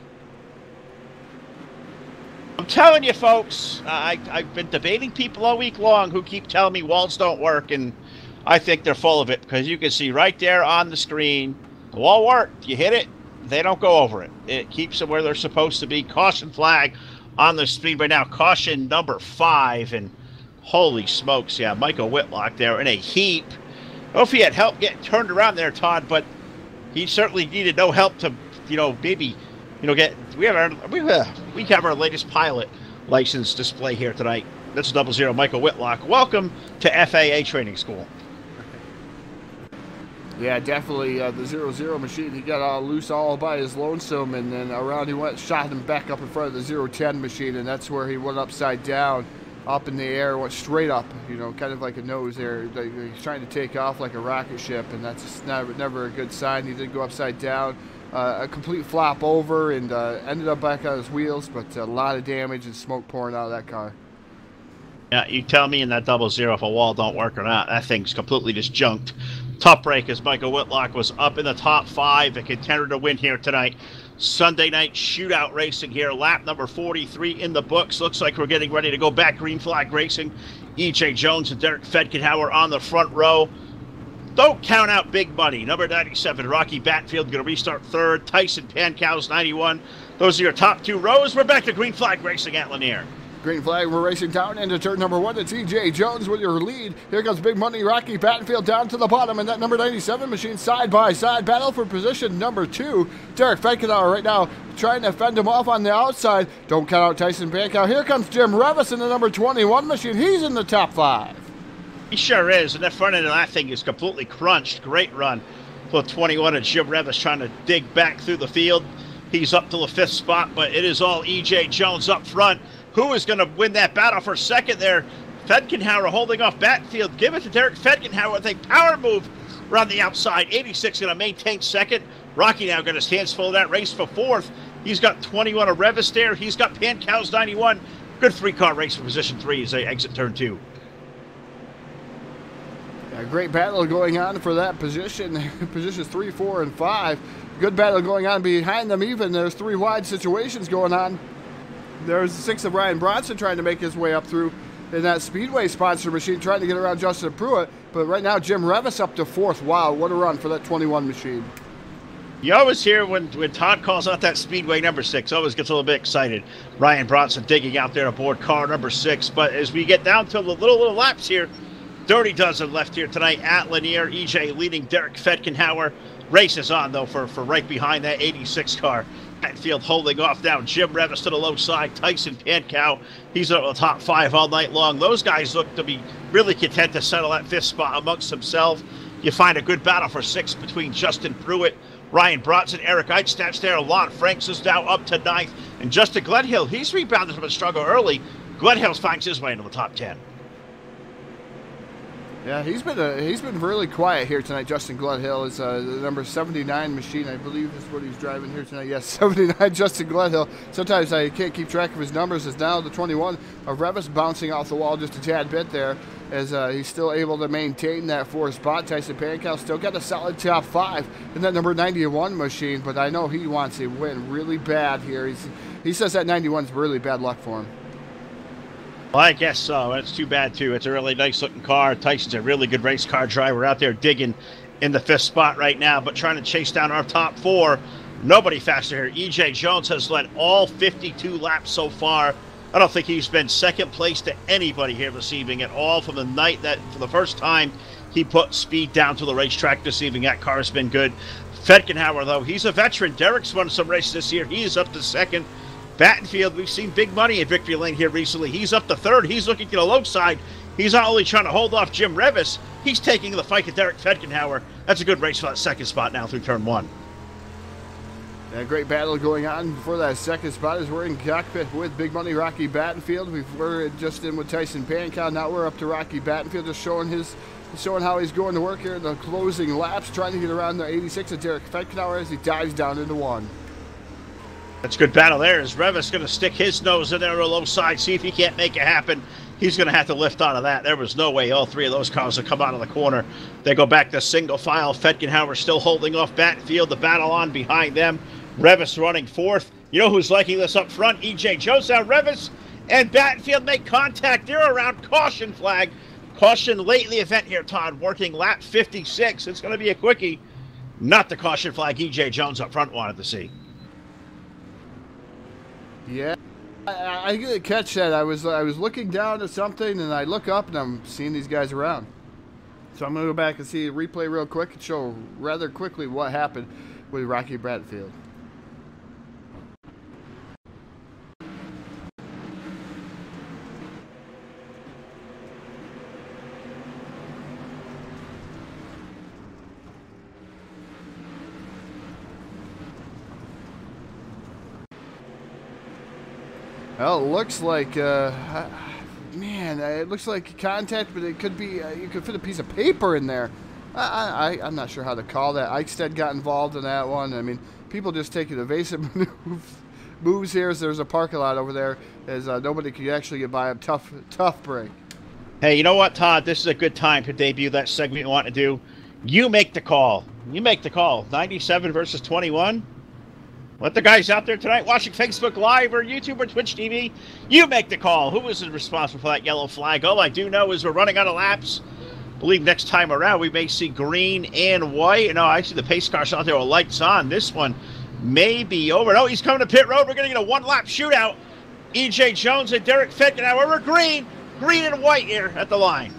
I'm telling you, folks, I've been debating people all week long who keep telling me walls don't work, and I think they're full of it, because you can see right there on the screen, the wall worked. You hit it, they don't go over it. It keeps them where they're supposed to be. Caution flag on the speedway now. Caution number 5, and holy smokes, yeah, Michael Whitlock there in a heap. I don't know if he had help getting turned around there, Todd, but he certainly needed no help to, maybe, get. We have our latest pilot license display here tonight. That's 00 Michael Whitlock. Welcome to FAA training school. Yeah, definitely the 00 machine. He got all loose all by his lonesome, and then around he went, shot him back up in front of the 010 machine, and that's where he went upside down, up in the air, went straight up, kind of like a nose there. He's trying to take off like a rocket ship, and that's just never a good sign. He did go upside down, a complete flop over, and ended up back on his wheels, but a lot of damage and smoke pouring out of that car. Yeah, you tell me in that 00 if a wall don't work or not. That thing's completely disjunked. Top break as Michael Whitlock was up in the top 5, a contender to win here tonight. Sunday night shootout racing here, lap number 43 in the books. Looks like we're getting ready to go back green flag racing. E.J. Jones and Derek Fedkenhauer on the front row. Don't count out Big Money. Number 97, Rocky Battenfield going to restart 3rd. Tyson Pankow's 91. Those are your top 2 rows. We're back to green flag racing at Lanier. Green flag, we're racing down into turn number 1. It's E.J. Jones with your lead. Here comes Big Money Rocky Battenfield down to the bottom, and that number 97 machine side-by-side battle for position number 2. Derek Fedkenhauer right now trying to fend him off on the outside. Don't count out Tyson Pankow. Here comes Jim Revis in the number 21 machine. He's in the top 5. He sure is, and the front end of that thing is completely crunched. Great run for 21, and Jim Revis trying to dig back through the field. He's up to the 5th spot, but it is all E.J. Jones up front. Who is going to win that battle for second there? Fedkenhauer holding off Battenfield. Give it to Derek Fedkenhauer with a power move around the outside. 86 going to maintain second. Rocky now got his hands full of that race for 4th. He's got 21 of Revis there. He's got Pankow's 91. Good 3-car race for position 3 as they exit turn 2. A great battle going on for that position. Positions 3, 4, and 5. Good battle going on behind them even. There's 3 wide situations going on. There's 6 of Ryan Bronson trying to make his way up through in that Speedway sponsor machine, trying to get around Justin Pruitt. But right now, Jim Revis up to 4th. Wow, what a run for that 21 machine. You always hear when Todd calls out that Speedway number 6, always gets a little bit excited. Ryan Bronson digging out there aboard car number 6. But as we get down to the little laps here, Dirty Dozen left here tonight at Lanier. EJ leading Derek Fedkenhauer. Race is on, though, for right behind that 86 car. Battenfield holding off now. Jim Revis to the low side. Tyson Pankow, he's up in the top 5 all night long. Those guys look to be really content to settle that 5th spot amongst themselves. You find a good battle for 6th between Justin Pruitt, Ryan Bronson, Eric Eichstats there. Lon Franks is now up to 9th. And Justin Gledhill, he's rebounded from a struggle early. Gledhill finds his way into the top 10. Yeah, he's been really quiet here tonight. Justin Gledhill is the number 79 machine, I believe, is what he's driving here tonight. Yes, 79 Justin Gledhill. Sometimes I can't keep track of his numbers. Is now the 21 of Revis bouncing off the wall just a tad bit there, as he's still able to maintain that 4th spot. Tyson Pankow still got a solid top 5 in that number 91 machine, but I know he wants a win really bad here. He says that 91 is really bad luck for him. Well, I guess so. It's too bad, too. It's a really nice-looking car. Tyson's a really good race car driver out there digging in the 5th spot right now, but trying to chase down our top 4. Nobody faster here. E.J. Jones has led all 52 laps so far. I don't think he's been second place to anybody here this evening at all from the night that, for the first time, he put speed down to the racetrack this evening. That car's been good. Fedkenhauer, though, he's a veteran. Derek's won some races this year. He is up to 2nd. Battenfield, we've seen big money in Victory Lane here recently. He's up to 3rd. He's looking to the low side. He's not only trying to hold off Jim Revis, he's taking the fight to Derek Fedkenhauer. That's a good race for that 2nd spot now through turn 1. A great battle going on for that 2nd spot as we're in cockpit with Big Money Rocky Battenfield. We're just in with Tyson Pankow. Now we're up to Rocky Battenfield, just showing how he's going to work here in the closing laps, trying to get around the 86 of Derek Fedkenhauer as he dives down into 1. That's a good battle there. Is Revis going to stick his nose in there on the low side, see if he can't make it happen? He's going to have to lift out of that. There was no way all 3 of those cars would come out of the corner. They go back to single file. Fedkenhauer still holding off Battenfield. The battle on behind them. Revis running 4th. You know who's liking this up front? E.J. Jones. Now Revis and Battenfield make contact. They're around caution flag. Caution late in the event here, Todd. Working lap 56. It's going to be a quickie. Not the caution flag E.J. Jones up front wanted to see. Yeah, I didn't catch that. I was looking down at something, and I look up, and I'm seeing these guys around. So I'm going to go back and see a replay real quick and show rather quickly what happened with Rocky Battenfield. Well, it looks like, man, it looks like contact, but it could be, you could fit a piece of paper in there. I'm not sure how to call that. Eichstead got involved in that one. I mean, people just taking evasive moves here as there's a parking lot over there, as nobody could actually get by a tough break. Hey, you know what, Todd? This is a good time to debut that segment you want to do. You make the call. You make the call. 97 versus 21. Let the guys out there tonight watching Facebook Live or YouTube or Twitch TV, you make the call. Who is responsible for that yellow flag? All I do know is we're running out of laps. I believe next time around we may see green and white. No, I see the pace cars out there with lights on. This one may be over. No, he's coming to pit road. We're going to get a 1-lap shootout. E.J. Jones and Derek Fedkenhauer. We're green and white here at the line.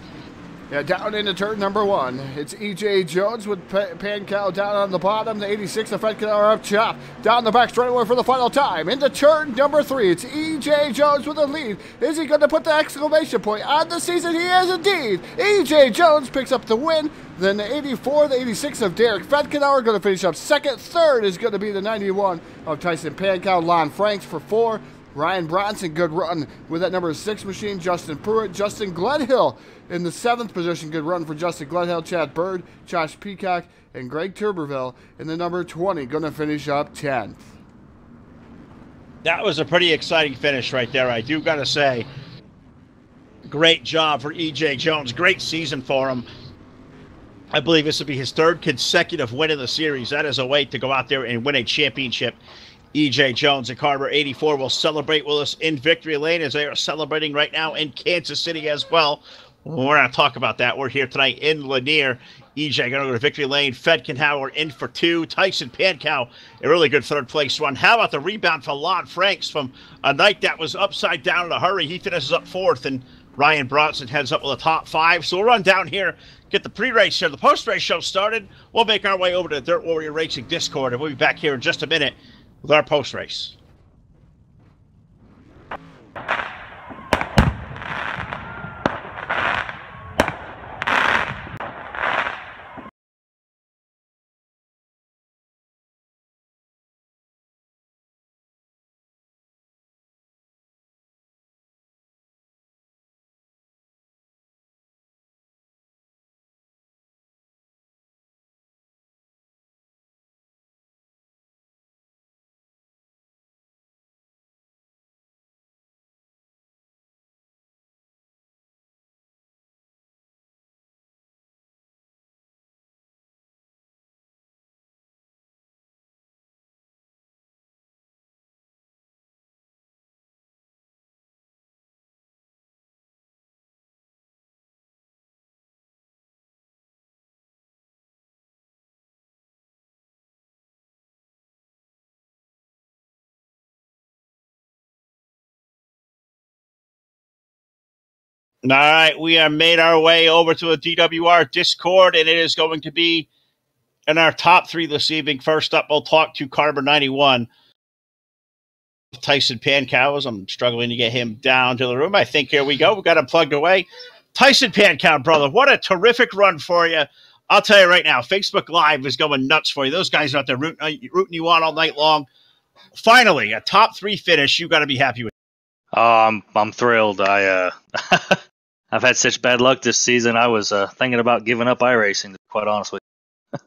Yeah, down into turn number 1. It's E.J. Jones with Pankow down on the bottom. The 86 of Fedkenhauer up top. Down the back straightaway for the final time. Into turn number 3. It's E.J. Jones with the lead. Is he going to put the exclamation point on the season? He is indeed. E.J. Jones picks up the win. Then the 84, the 86 of Derek Fedkenhauer going to finish up second. Third is going to be the 91 of Tyson Pankow. Lon Franks for 4. Ryan Bronson, good run with that number 6 machine. Justin Pruitt, Justin Gledhill in the 7th position. Good run for Justin Gledhill. Chad Bird, Josh Peacock, and Greg Turberville in the number 20. Going to finish up 10th. That was a pretty exciting finish right there, I do got to say. Great job for E.J. Jones. Great season for him. I believe this will be his 3rd consecutive win in the series. That is a way to go out there and win a championship. E.J. Jones and Carter 84 will celebrate with us in Victory Lane as they are celebrating right now in Kansas City as well. We're going to talk about that. We're here tonight in Lanier. E.J. going to go to Victory Lane. Fedkenhauer in for 2. Tyson Pankow, a really good 3rd place run. How about the rebound for Lon Franks from a night that was upside down in a hurry? He finishes up 4th, and Ryan Bronson heads up with the top 5. So we'll run down here, get the pre-race here. The post-race show started. We'll make our way over to the Dirt Warrior Racing Discord, and we'll be back here in just a minute with our post race. All right, we have made our way over to the DWR Discord, and it is going to be in our top three this evening. First up, we'll talk to Carver 91, Tyson Pancow. I'm struggling to get him down to the room. I think here we go. We got him plugged away. Tyson Pancow, brother, what a terrific run for you. I'll tell you right now, Facebook Live is going nuts for you. Those guys are out there rooting you on all night long. Finally, a top three finish. You got to be happy with. I'm thrilled. I've had such bad luck this season. I was thinking about giving up iRacing, to be quite honest with you.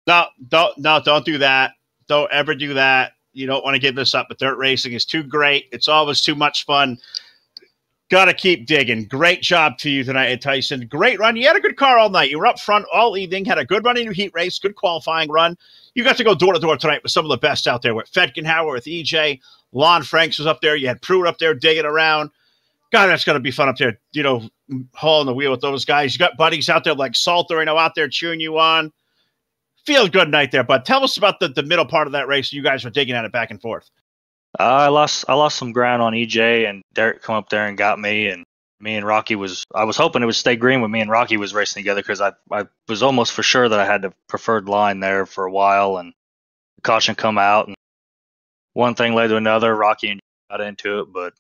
Don't do that. Don't ever do that. You don't want to give this up, but dirt racing is too great. It's always too much fun. Got to keep digging. Great job to you tonight, Tyson. Great run. You had a good car all night. You were up front all evening, had a good run in your heat race, good qualifying run. You got to go door to door tonight with some of the best out there, with Fedkenhauer, with EJ. Lon Franks was up there. You had Pruitt up there digging around. God, that's going to be fun up there, hauling the wheel with those guys. You got buddies out there like Salter, out there cheering you on. Feel good night there, bud. Tell us about the middle part of that race. You guys were digging at it back and forth. I lost some ground on EJ, and Derek come up there and got me, and me and Rocky I was hoping it would stay green when me and Rocky was racing together, because I was almost for sure that I had the preferred line there for a while, and the caution come out, and one thing led to another. Rocky and got into it, but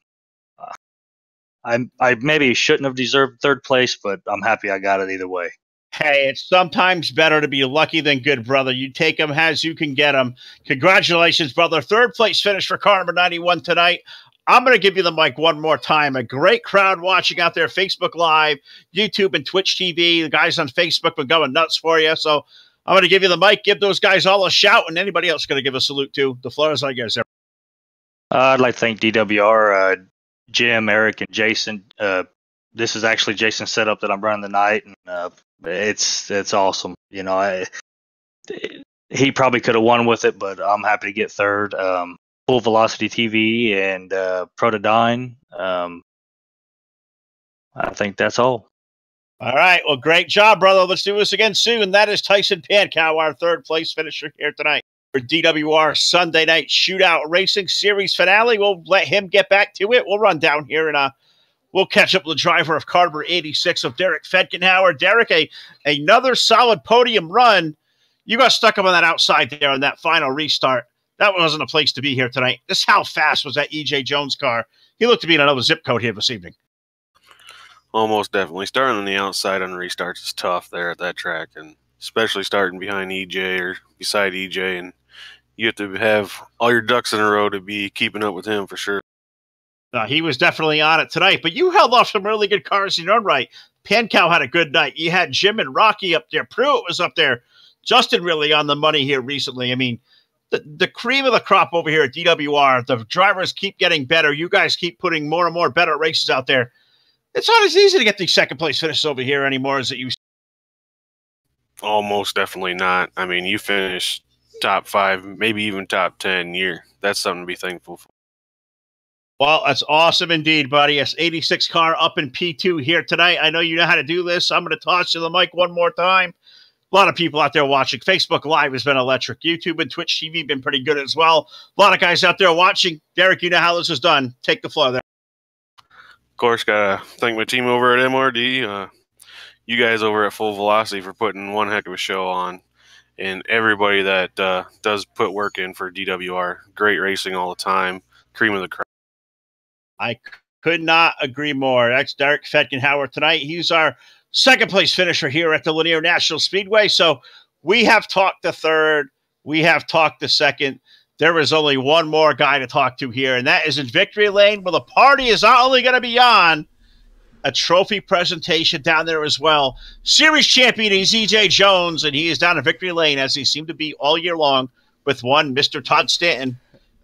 I maybe shouldn't have deserved third place, but I'm happy I got it either way. Hey, it's sometimes better to be lucky than good, brother. You take them as you can get them. Congratulations, brother. Third place finish for car number 91 tonight. I'm going to give you the mic one more time. A great crowd watching out there, Facebook Live, YouTube, and Twitch TV. The guys on Facebook been going nuts for you. So I'm going to give you the mic. Give those guys all a shout, and anybody else going to give a salute to. The floor is all yours. I'd like to thank DWR, Jim, Eric, and Jason. This is actually Jason's setup that I'm running tonight, and it's awesome. He probably could have won with it, but I'm happy to get third. Full Velocity TV and Protodyne. I think that's all. All right. Well, great job, brother. Let's do this again soon. That is Tyson Pancow, our third place finisher here tonight for DWR Sunday Night Shootout Racing Series finale. We'll let him get back to it. We'll run down here and we'll catch up with the driver of car number 86 of Derek Fedkenhauer. Derek, another solid podium run. You got stuck up on that outside there on that final restart. That wasn't a place to be here tonight. Just how fast was that E.J. Jones car? He looked to be in another zip code here this evening. Almost definitely. Starting on the outside on restarts is tough there at that track, and especially starting behind EJ or beside EJ, and you have to have all your ducks in a row to be keeping up with him for sure. He was definitely on it tonight, but you held off some really good cars in your own right. Pancow had a good night. You had Jim and Rocky up there. Pruitt was up there. Justin really on the money here recently. I mean, the cream of the crop over here at DWR. The drivers keep getting better. You guys keep putting more and more better races out there. It's not as easy to get these second place finishes over here anymore as it used to. Almost definitely not. I mean, you finished top 5, maybe even top 10. That's something to be thankful for. Well, that's awesome indeed, buddy. Yes, 86 car up in P2 here tonight. I know you know how to do this. I'm going to toss you the mic one more time. A lot of people out there watching. Facebook Live has been electric. YouTube and Twitch TV been pretty good as well. A lot of guys out there watching. Derek, you know how this is done. Take the floor there. Of course, got to thank my team over at MRD. You guys over at Full Velocity for putting one heck of a show on. and everybody that does put work in for DWR. Great racing all the time. Cream of the crop. I could not agree more. That's Derek Fetkenhauer tonight. He's our second place finisher here at the Lanier National Speedway. So we have talked the third. We have talked the second. There is only one more guy to talk to here, and that is in Victory Lane. Well, the party is not only going to be on, a trophy presentation down there as well. Series champion is EJ Jones, and he is down in Victory Lane, as he seemed to be all year long, with one Mr. Todd Stanton.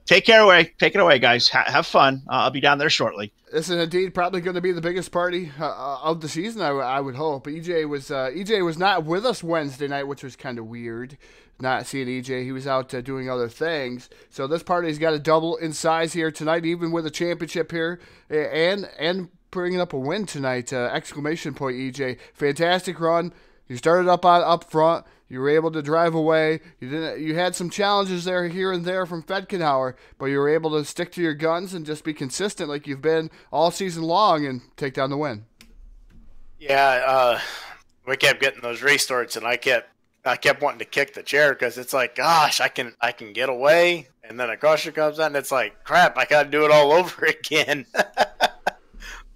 Take it away, guys. Have fun. I'll be down there shortly. This is indeed probably going to be the biggest party of the season, I would hope. EJ was not with us Wednesday night, which was kind of weird. Not seeing EJ, he was out doing other things. So this party's got to double in size here tonight, even with a championship here, and bringing up a win tonight. Exclamation point, EJ! Fantastic run. You started up front. You were able to drive away. You had some challenges there, here and there from Fetkenhauer, but you were able to stick to your guns and just be consistent like you've been all season long and take down the win. Yeah, we kept getting those restarts, and I kept wanting to kick the chair because it's like, gosh, I can get away, and then a caution comes out, and it's like, crap, I got to do it all over again.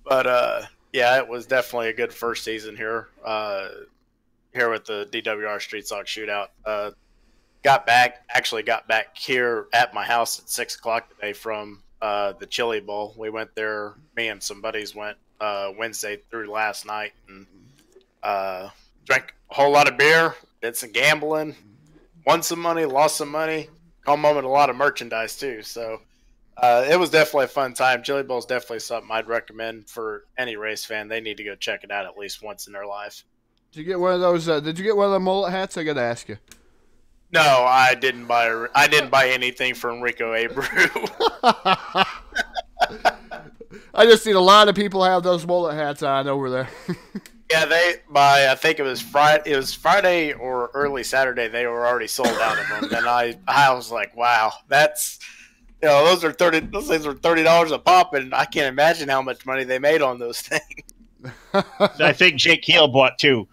But yeah, it was definitely a good first season here. Here with the DWR Street Stock Shootout. Got back here at my house at 6 o'clock today from the Chili Bowl. We went there, me and some buddies went Wednesday through last night, and drank a whole lot of beer, did some gambling, won some money, lost some money, come home with a lot of merchandise too. So it was definitely a fun time. Chili Bowl is definitely something I'd recommend for any race fan. They need to go check it out at least once in their life. Did you get one of those? Did you get one of the mullet hats? I got to ask you. No, I didn't buy anything from Enrico Abreu. I just seen a lot of people have those mullet hats on over there. Yeah, I think it was Friday or early Saturday. They were already sold out of them, and I was like, wow, that's, those things are $30 a pop, and I can't imagine how much money they made on those things. I think Jake Heel bought two.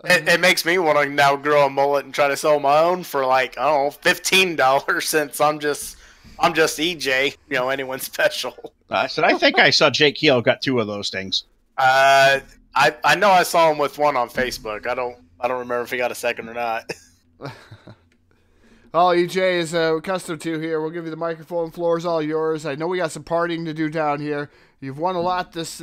It makes me want to now grow a mullet and try to sell my own for like, I don't know, $15 since I'm just EJ, anyone special. I think I saw Jake Heel got two of those things. I know I saw him with one on Facebook. I don't remember if he got a second or not. All EJ is accustomed to here. We'll give you the microphone. Floor is all yours. I know we got some partying to do down here. You've won a lot this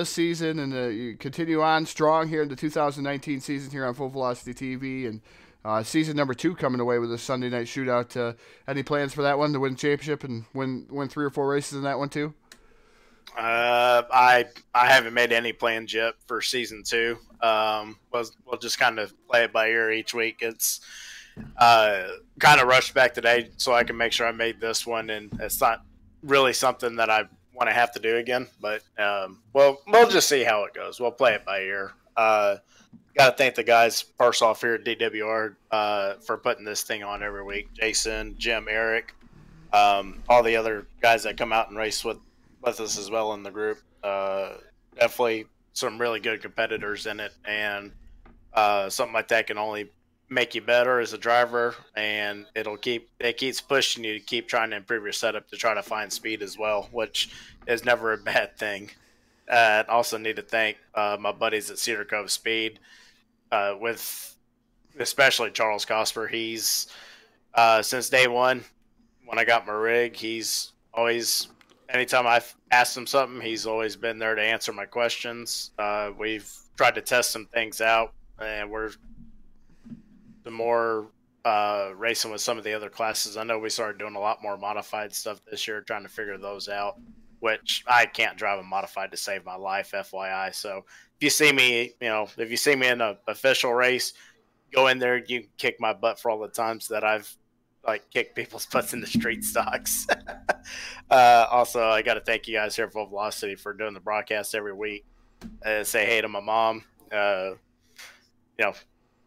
season, and you continue on strong here in the 2019 season here on Full Velocity TV, and season number 2 coming away with a Sunday night shootout. Any plans for that one to win championship and win 3 or 4 races in that one too? I haven't made any plans yet for season 2. We'll just kind of play it by ear each week. It's kind of rushed back today so I can make sure I made this one, and it's not really something that I want to have to do again, but we'll just see how it goes. We'll play it by ear. Got to thank the guys first off here at DWR for putting this thing on every week. Jason, Jim, Eric, all the other guys that come out and race with us as well in the group. Definitely some really good competitors in it, and something like that can only make you better as a driver, and it keeps pushing you to keep trying to improve your setup to try to find speed as well, which is never a bad thing. I also need to thank my buddies at Cedar Cove Speed, with especially Charles Cosper. He's since day one when I got my rig, he's always, anytime I've asked him something, he's always been there to answer my questions. We've tried to test some things out, and we're the more racing with some of the other classes. I know we started doing a lot more modified stuff this year, trying to figure those out, which I can't drive a modified to save my life, FYI. So if you see me in an official race, go in there, you can kick my butt for all the times that I've kicked people's butts in the street stocks. Also, I got to thank you guys here at Full Velocity for doing the broadcast every week. Say hey to my mom.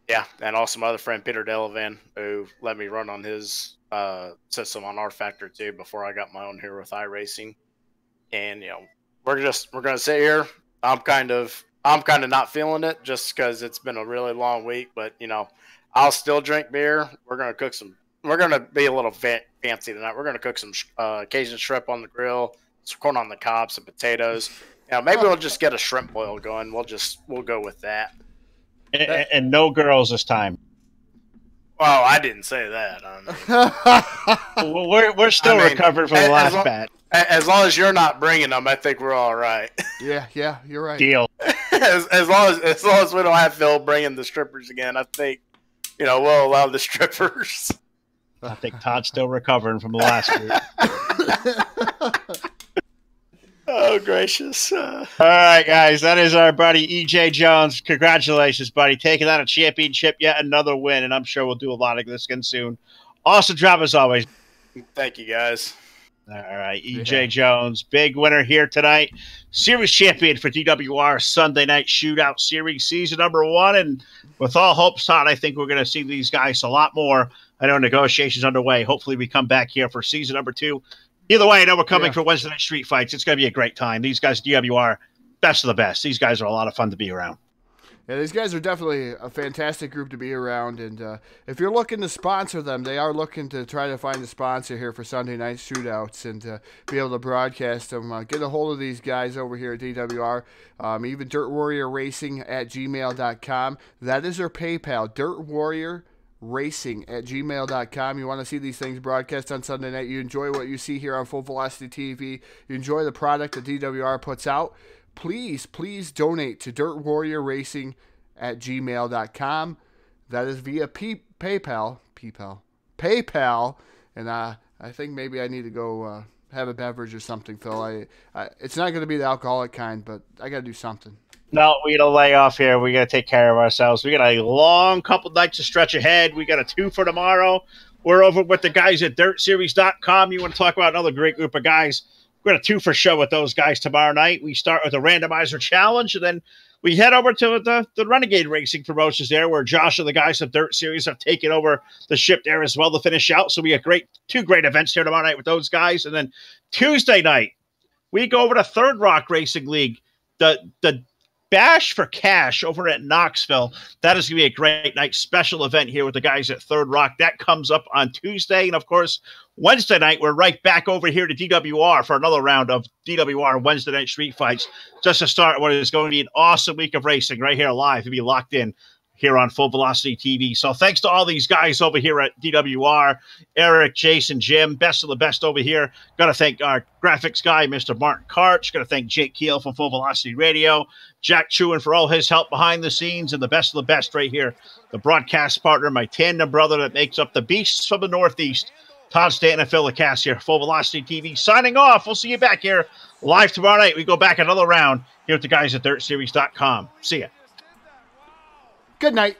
Yeah, and also my other friend Peter Delavan, who let me run on his system on R Factor 2 before I got my own here with iRacing. And we're gonna sit here. I'm kind of not feeling it just because it's been a really long week, but I'll still drink beer. We're gonna cook some. We're gonna be a little fancy tonight. We're gonna cook some Cajun shrimp on the grill, some corn on the cob, some potatoes. Maybe we'll just get a shrimp boil going. We'll go with that. And no girls this time. Oh, I didn't say that. Well, we're still recovering from the last bat. As long as you're not bringing them, I think we're all right. Yeah, you're right. Deal. as long as we don't have Phil bringing the strippers again, I think we'll allow the strippers. I think Todd's still recovering from the last group. Oh, gracious. All right, guys. That is our buddy E.J. Jones. Congratulations, buddy. Taking out a championship, yet another win, and I'm sure we'll do a lot of this again soon. Awesome job as always. Thank you, guys. All right, E.J. Jones, big winner here tonight. Series champion for DWR Sunday Night Shootout Series, season number 1. And with all hopes, Todd, I think we're going to see these guys a lot more. I know negotiations underway. Hopefully we come back here for season number 2. Either way, I know we're coming for Wednesday Night Street Fights. It's going to be a great time. These guys, DWR, best of the best. These guys are a lot of fun to be around. Yeah, these guys are definitely a fantastic group to be around. And if you're looking to sponsor them, they are looking to try to find a sponsor here for Sunday Night Shootouts and be able to broadcast them. Get a hold of these guys over here at DWR. Even Dirt Warrior Racing at gmail.com. That is their PayPal, Dirt Warrior Racing at gmail.com. You want to see these things broadcast on Sunday night. You enjoy what you see here on Full Velocity TV. You enjoy the product that DWR puts out. Please donate to Dirt Warrior Racing at gmail.com. That is via PayPal. And I think maybe I need to go have a beverage or something, Phil. It's not going to be the alcoholic kind, but I got to do something. No, we got to lay off here. We got to take care of ourselves. We got a long couple nights to stretch ahead. We got a 2 for tomorrow. We're over with the guys at DirtSeries.com. You want to talk about another great group of guys? We're going to 2 for show with those guys tomorrow night. We start with the randomizer challenge, and then we head over to the Renegade Racing promotions there, where Josh and the guys of Dirt Series have taken over the ship there as well to finish out. So we have 2 great events here tomorrow night with those guys. And then Tuesday night, we go over to Third Rock Racing League. The Bash for Cash over at Knoxville. That is going to be a great night special event here with the guys at Third Rock. That comes up on Tuesday. And, of course, Wednesday night, we're right back over here to DWR for another round of DWR Wednesday Night Street Fights, just to start what is going to be an awesome week of racing right here live to be locked in here on Full Velocity TV. So thanks to all these guys over here at DWR, Eric, Jason, Jim, best of the best over here. Got to thank our graphics guy, Mr. Martin Karch. Got to thank Jake Keel from Full Velocity Radio, Jack Chewin for all his help behind the scenes, and the best of the best right here, the broadcast partner, my tandem brother that makes up the Beasts from the Northeast, Todd Stanton and Phil Lacasse here, Full Velocity TV, signing off. We'll see you back here live tomorrow night. We go back another round here with the guys at DirtSeries.com. See ya. Good night.